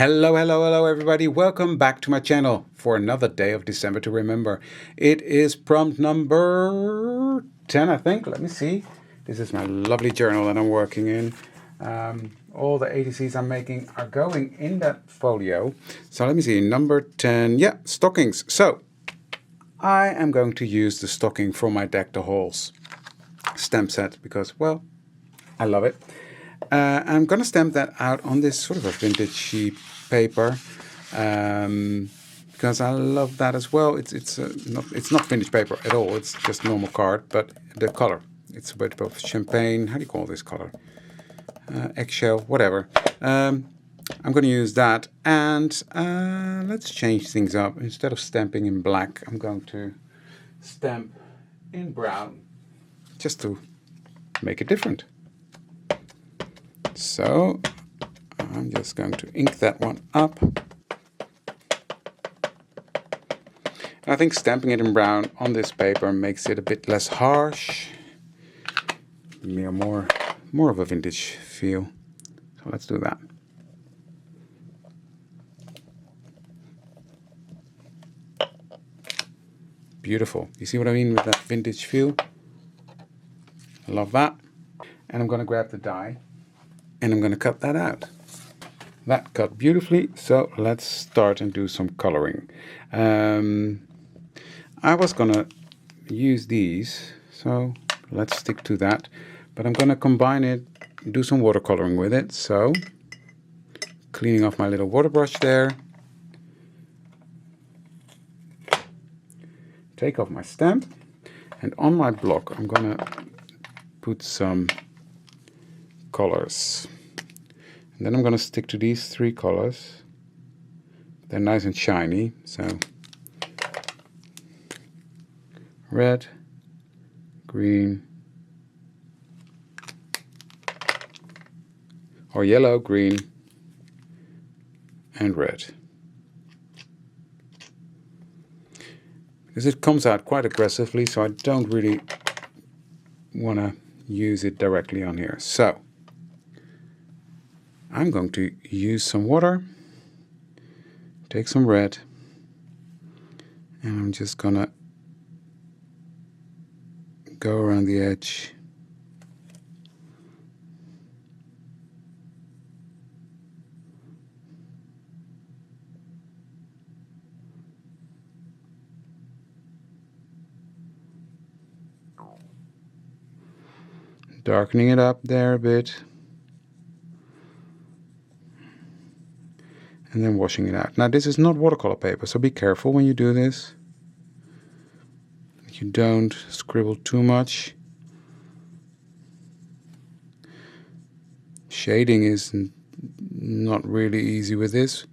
Hello everybody. Welcome back to my channel for another day of December to remember. It is prompt number 10, I think. Let me see. This is my lovely journal that I'm working in. All the ATCs I'm making are going in that folio. So let me see, number 10, yeah, stockings. So I am going to use the stocking from my Deck the Halls stamp set because, well, I love it. I'm going to stamp that out on this sort of a vintage paper because I love that as well. It's not vintage paper at all. It's just normal card, but the color, it's a bit of champagne. How do you call this color? Eggshell, whatever. I'm going to use that, and let's change things up. Instead of stamping in black, I'm going to stamp in brown, just to make it different. So I'm just going to ink that one up. I think stamping it in brown on this paper makes it a bit less harsh, more of a vintage feel. So let's do that. Beautiful. You see what I mean with that vintage feel? I love that. And I'm going to grab the die and I'm going to cut that out. That cut beautifully, so let's start and do some coloring. I was gonna use these, so let's stick to that, but I'm gonna combine it, do some watercoloring with it. So cleaning off my little water brush there, take off my stamp, and on my block I'm gonna put some colors. And then I'm going to stick to these three colors. They're nice and shiny. So red, green, or yellow, green, and red. Because it comes out quite aggressively, so I don't really want to use it directly on here. So I'm going to use some water, take some red, and I'm just gonna go around the edge. Darkening it up there a bit. And then washing it out. Now this is not watercolor paper, so be careful when you do this. You don't scribble too much. Shading is not really easy with this.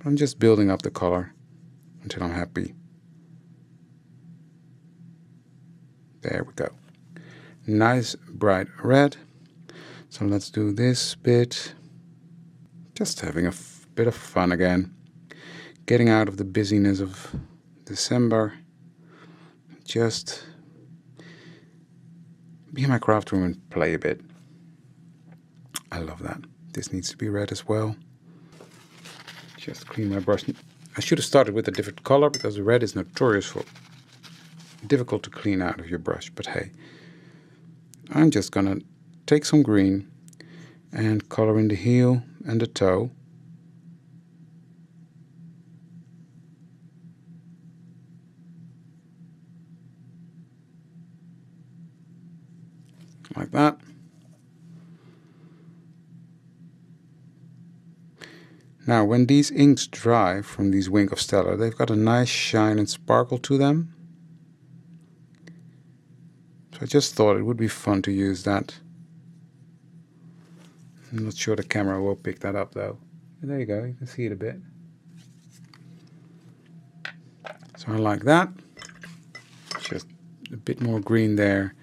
I'm just building up the color until I'm happy. There we go. Nice bright red. So let's do this bit. Just having a bit of fun again, getting out of the busyness of December, just be in my craft room and play a bit. I love that. This needs to be red as well. Just clean my brush. I should have started with a different color because red is notorious for difficult to clean out of your brush, but hey, I'm just gonna take some green and color in the heel and the toe. Like that. Now when these inks dry from these Wink of Stella, they've got a nice shine and sparkle to them. So I just thought it would be fun to use that. I'm not sure the camera will pick that up though. There you go, you can see it a bit. So I like that. Just a bit more green there.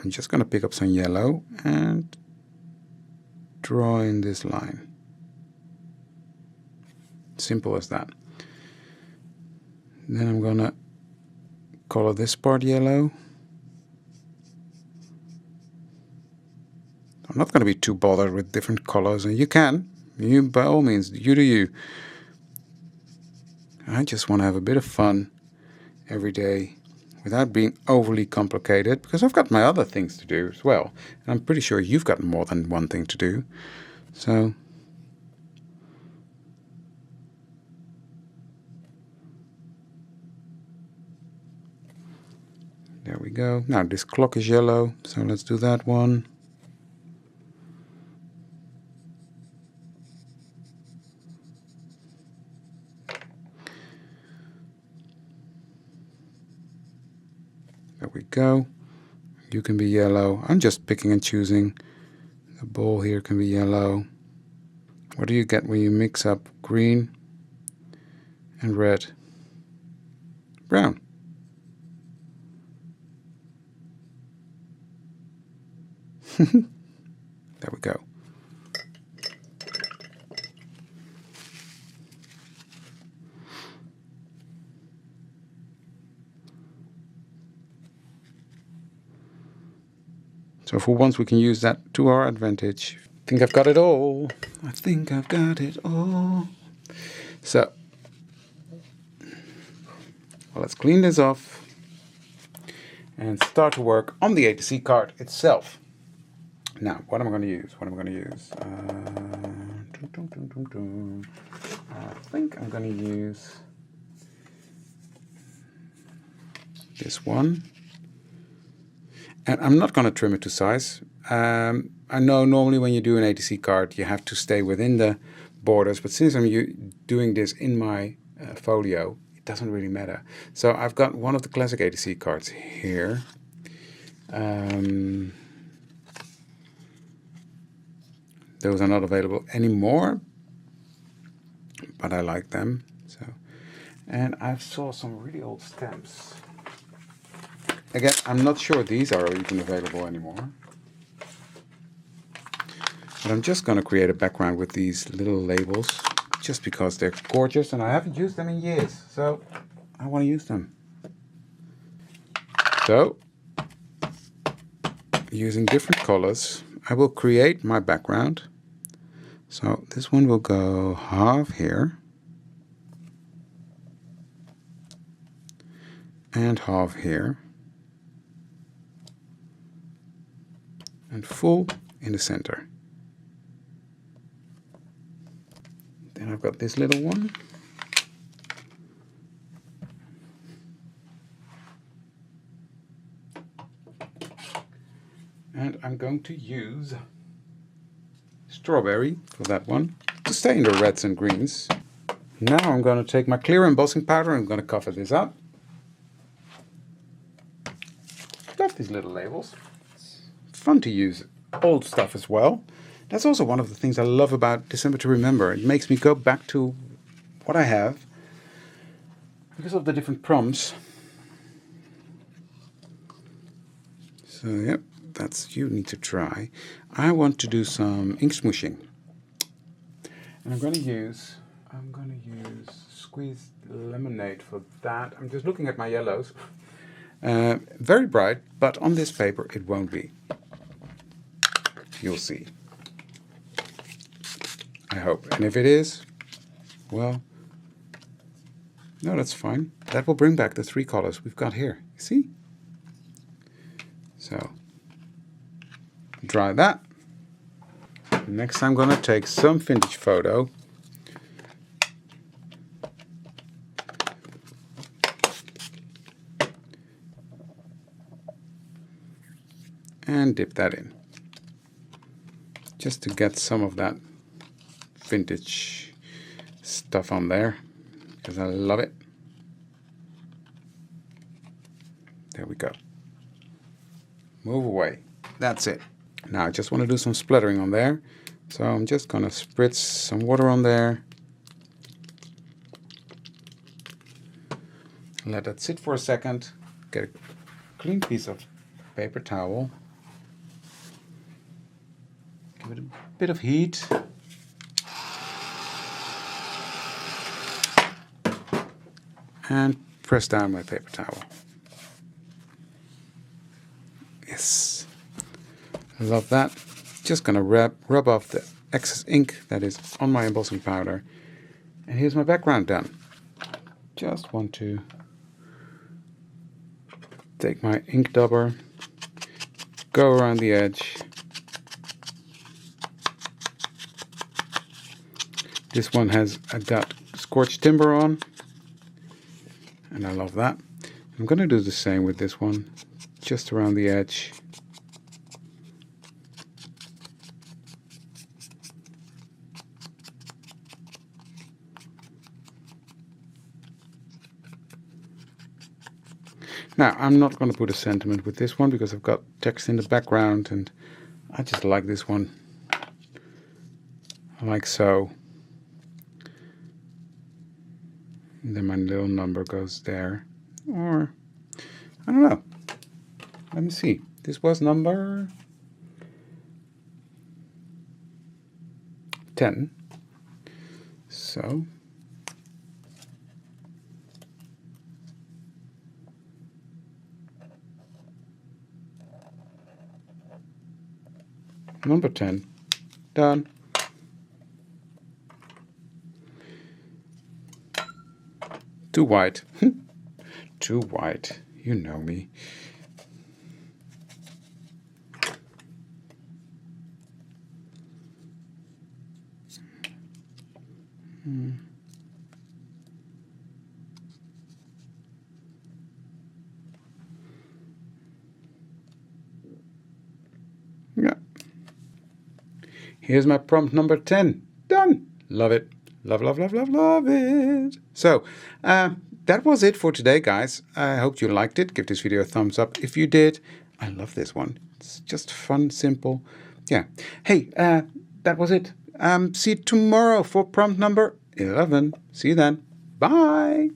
I'm just going to pick up some yellow and draw in this line. Simple as that. Then I'm gonna color this part yellow. I'm not going to be too bothered with different colors, and you can. You, by all means, you do you. I just want to have a bit of fun every day without being overly complicated, because I've got my other things to do as well. And I'm pretty sure you've got more than one thing to do. So there we go. Now this clock is yellow, so let's do that one. There we go. You can be yellow. I'm just picking and choosing. The ball here can be yellow. What do you get when you mix up green and red? Brown. There we go. So for once we can use that to our advantage. I think I've got it all. I think I've got it all. So, well, let's clean this off and start to work on the A to C card itself. Now, what am I going to use? What am I going to use? I think I'm going to use this one. And I'm not going to trim it to size. I know normally when you do an A to C card, you have to stay within the borders. But since I'm doing this in my folio, it doesn't really matter. So I've got one of the classic A to C cards here. Those are not available anymore, but I like them. So, and I saw some really old stamps. Again, I'm not sure these are even available anymore. But I'm just going to create a background with these little labels, just because they're gorgeous and I haven't used them in years. So I want to use them. So, using different colors, I will create my background. So this one will go half here and half here and full in the center. Then I've got this little one. And I'm going to use strawberry for that one to stay in the reds and greens. Now I'm going to take my clear embossing powder and I'm going to cover this up. Love these little labels. It's fun to use old stuff as well. That's also one of the things I love about December to Remember. It makes me go back to what I have because of the different prompts. So yep, that's you need to try. I want to do some ink smooshing. And I'm going to use squeezed lemonade for that. I'm just looking at my yellows. Very bright, but on this paper it won't be. You'll see. I hope. And if it is, well, no, that's fine. That will bring back the three colors we've got here. You see? So, dry that. Next I'm going to take some vintage photo. And dip that in. Just to get some of that vintage stuff on there, because I love it. There we go. Move away. That's it. Now I just want to do some splattering on there. So I'm just going to spritz some water on there. Let that sit for a second. Get a clean piece of paper towel. Give it a bit of heat. and press down my paper towel. Yes, I love that. Just going to rub off the excess ink that is on my embossing powder. And here's my background done. Just want to take my ink dauber, go around the edge. This one has got scorched timber on, and I love that. I'm going to do the same with this one, just around the edge. Now, I'm not going to put a sentiment with this one because I've got text in the background, and I just like this one, like so. And then my little number goes there, or I don't know. Let me see. This was number 10. So number 10. Done. Too white. Too white. You know me. Yeah. Here's my prompt number 10. Done. Love it. Love, love, love, love, love it. So, that was it for today, guys. I hope you liked it. Give this video a thumbs up if you did. I love this one. It's just fun, simple. Yeah. Hey, that was it. See you tomorrow for prompt number 11. See you then. Bye.